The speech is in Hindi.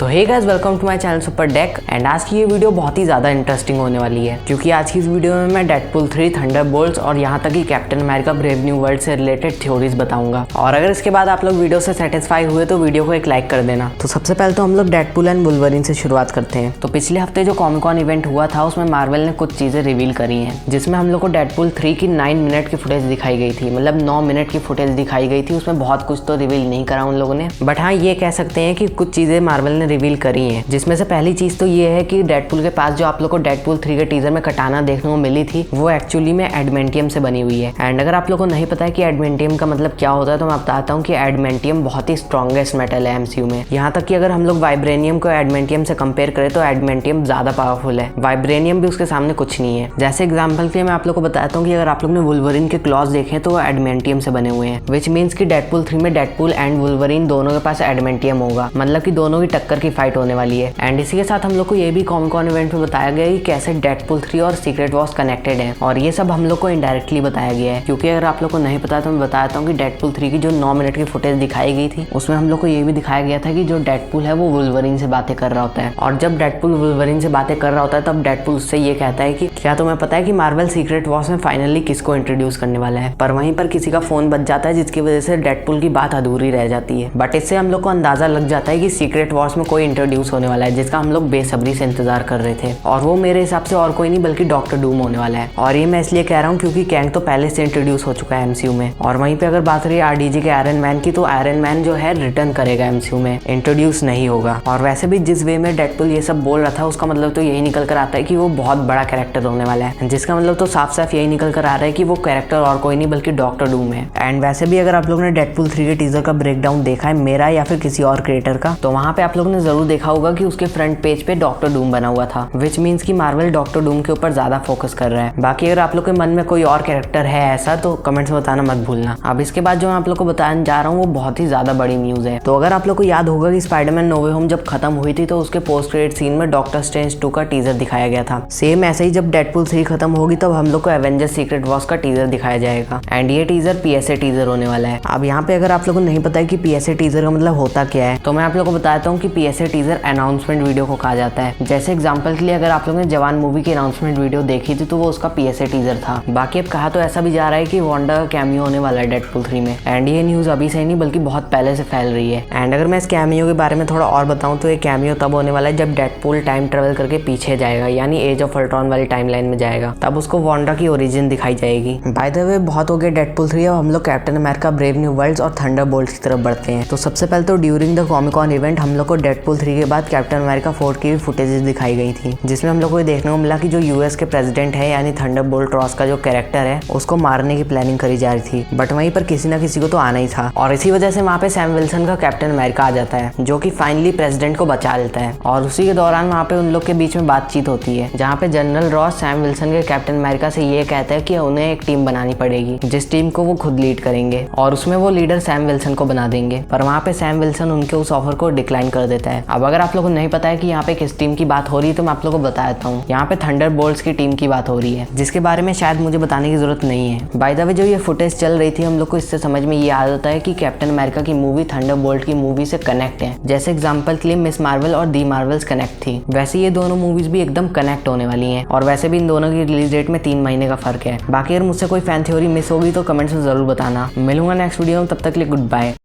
तो hey guys, welcome to my channel super deck. And आज की ये वीडियो बहुत ही ज़्यादा इंटरेस्टिंग होने वाली है, क्योंकि आज की इस वीडियो में मैं डेडपूल 3, थंडरबोल्ट्स और यहाँ तक कि captain America Brave new world से रिलेटेड थ्योरीज बताऊंगा। और अगर इसके बाद आप लोग वीडियो से सेटिस्फाई हुए तो वीडियो को एक लाइक कर देना। तो सबसे पहले तो हम लोग डेडपूल एंड वुल्वरीन से शुरुआत करते हैं। तो पिछले हफ्ते जो कॉमिक कॉन इवेंट हुआ था उसमें मार्वल ने कुछ चीज़ें रिवील करी हैं, जिसमें हम लोग को डेडपूल 3 की 9 मिनट की फुटेज दिखाई गई थी। मतलब 9 मिनट की फुटेज दिखाई गई थी। उसमें बहुत कुछ तो रिवील नहीं करा उन लोगों ने, बट हाँ ये कह सकते हैं कि कुछ चीज़ें मार्वल ने रिवील करी हैं, जिसमें से पहली चीज तो ये है कि डेडपूल के पास जो आप लोग को डेडपूल 3 के टीजर में कटाना देखने को मिली थी वो एक्चुअली में एडमेंटियम से बनी हुई है। एंड अगर आप लोग को नहीं पता है कि एडमेंटियम का मतलब क्या होता है तो मैं बताता हूँ कि एडमेंटियम बहुत ही स्ट्रॉन्गेस्ट मेटल है एमसीयू में। यहाँ तक कि अगर हम लोग वाइब्रेनियम को एडमेंटियम से कंपेयर करें तो एडमेंटियम ज्यादा पावरफुल है, वाइब्रेनियम भी उसके सामने कुछ नहीं है। जैसे एग्जाम्पल के लिए मैं आप लोग को बताता हूँ कि अगर आप लोग ने वुल्वरीन के क्लॉज देखे तो वो एडमेंटियम से बने हुए हैं, विच मीन्स कि डेडपूल 3 में डेडपूल एंड वुल्वरीन दोनों के पास एडमेंटियम होगा, मतलब कि दोनों की टक्कर की फाइट होने वाली है। एंड इसी के साथ हम लोग को ये भी कॉमिक कॉन इवेंट में बताया गया कि कैसे डेडपूल 3 और सीक्रेट वॉर्स कनेक्टेड है, और ये सब हम लोग को इनडायरेक्टली बताया गया है। क्योंकि अगर आप लोग को नहीं पता तो मैं बताता हूँ कि डेडपूल 3 की जो 9 मिनट की फुटेज दिखाई गई थी उसमें हम लोग को ये भी दिखाया गया था कि जो डेडपूल है वो वुल्वरीन से बातें कर रहा होता है, और जब डेडपूल वुल्वरीन से बातें कर रहा होता है तब डेडपूल उससे ये कहता है कि क्या तुम्हें पता है कि मार्वल सीक्रेट वॉर्स में फाइनली किसको इंट्रोड्यूस करने वाला है। पर वहीं पर किसी का फोन बज जाता है, जिसकी वजह से डेडपूल की बात अधूरी रह जाती है। बट इससे हम लोग को अंदाजा लग जाता है कि सीक्रेट वॉर्स में कोई इंट्रोड्यूस होने वाला है, जिसका हम लोग बेसब्री से इंतजार कर रहे थे। और वो मेरे हिसाब से और कोई नहीं बल्कि डॉक्टर डूम होने वाला है। और ये मैं इसलिए कह रहा हूँ क्योंकि कैंग तो पहले से इंट्रोड्यूस हो चुका है एमसीयू में। और वहीं पे अगर बात रही आरडीजी के आयरन मैन की, तो आयरन मैन जो है रिटर्न करेगा एमसीयू में, इंट्रोड्यूस नहीं होगा। और वैसे भी जिस वे में डेडपूल ये सब बोल रहा था उसका मतलब तो यही निकल कर आता है कि वो बहुत बड़ा कैरेक्टर होने वाला है, जिसका मतलब तो साफ साफ यही निकल कर आ रहा है कि वो कैरेक्टर और कोई नहीं बल्कि डॉक्टर डूम है। एंड वैसे भी अगर आप लोगों ने डेडपूल 3 के टीजर का ब्रेकडाउन देखा है, मेरा या फिर किसी और क्रिएटर का, तो वहाँ पे आप लोगों ने जरूर देखा होगा कि उसके फ्रंट पेज पे डॉक्टर डूम बना हुआ था, विच मीन्स कि मार्वल डॉक्टर डूम के ऊपर ज्यादा फोकस कर रहा है। बाकी अगर आप लोग के मन में कोई और कैरेक्टर है ऐसा तो कमेंट्स में बताना मत भूलना। अब इसके बाद जो मैं आप लोग को बताने जा रहा हूँ वो बहुत ही ज्यादा बड़ी न्यूज है। तो अगर आप लोग को याद होगा कि स्पाइडरमैन नो वे होम जब खत्म हुई थी तो उसके पोस्ट क्रेडिट सीन में डॉक्टर स्ट्रेंज 2 का टीजर दिखाया गया था। सेम ऐसे ही जब डेडपूल 3 खत्म होगी तब हम लोग को एवेंजर्स सीक्रेट वॉर्स का टीजर दिखाया जाएगा। एंड ये टीजर पीएसए टीजर होने वाला है। अब यहाँ पे अगर आप लोग को नहीं पता है कि पीएसए टीजर का मतलब होता क्या है, तो मैं आप लोग को बताता हूँ कि पीएसए टीजर अनाउंसमेंट वीडियो को कहा जाता है। जैसे एग्जाम्पल के लिए अगर आप लोगों ने जवान मूवी की अनाउंसमेंट वीडियो देखी थी तो वो उसका पीएसए टीजर था। बाकी अब कहा तो ऐसा भी जा रहा है कि वांडा का कैमियो होने वाला है डेडपूल 3 में। एंड ये न्यूज अभी से नहीं बल्कि बहुत पहले से फैल रही है। एंड अगर मैं इस कैमियो के बारे में थोड़ा और बताऊं तो ये कैमियो तब होने वाला है जब डेडपूल टाइम ट्रेवल करके पीछे जाएगा, यानी एज ऑफ अल्ट्रॉन वाली टाइमलाइन में जाएगा, तब उसको वांडा की ओरिजिन दिखाई जाएगी। बाय द वे बहुत हो गया डेडपूल 3, अब हम लोग Captain America Brave New Worlds और थंडरबोल्ट्स की तरफ बढ़ते हैं। तो सबसे पहले तो during the Comic Con event हम लोग को डेडपूल 3 के बाद कैप्टन अमेरिका 4 की फुटेजेस दिखाई गई थी, जिसमें हम लोग को देखने को मिला कि जो यूएस के प्रेसिडेंट है यानी थंडरबोल्ट रॉस का जो कैरेक्टर है उसको मारने की प्लानिंग करी जा रही थी। बट वहीं पर किसी ना किसी को तो आना ही था, और इसी वजह से वहाँ पे सैम विल्सन का कैप्टन अमेरिका आ जाता है, जो कि फाइनली प्रेसिडेंट को बचा लेता है। और उसी के दौरान वहाँ पे उन लोग के बीच में बातचीत होती है, जहाँ पे जनरल रॉस सैम विल्सन के कैप्टन अमेरिका से ये कहता है कि उन्हें एक टीम बनानी पड़ेगी, जिस टीम को वो खुद लीड करेंगे, और उसमें वो लीडर सैम विल्सन को बना देंगे। पर वहाँ पे सैम विल्सन उनके उस ऑफर को डिक्लाइन कर देता है। अब अगर आप लोगों को नहीं पता है कि यहाँ पे किस टीम की बात हो रही है तो मैं आप लोगों को बता देता हूँ, यहाँ पे थंडरबोल्ट्स की टीम की बात हो रही है, जिसके बारे में शायद मुझे बताने की जरूरत नहीं है। बाय द वे जो ये फुटेज चल रही थी हम लोग को इससे समझ में ये आ जाता है कि कैप्टन अमेरिका की मूवी थंडरबोल्ट की मूवी से कनेक्ट है। जैसे एग्जांपल के लिए मिस मार्वल और दी मार्वल्स कनेक्ट थी, वैसे ये दोनों मूवीज भी एकदम कनेक्ट होने वाली हैं। और वैसे भी इन दोनों की रिलीज डेट में 3 महीने का फर्क है। बाकी अगर मुझसे कोई फैन थ्योरी मिस होगी तो कमेंट्स में जरूर बताना। मिलूंगा नेक्स्ट वीडियो में, तब तक के लिए गुड बाय।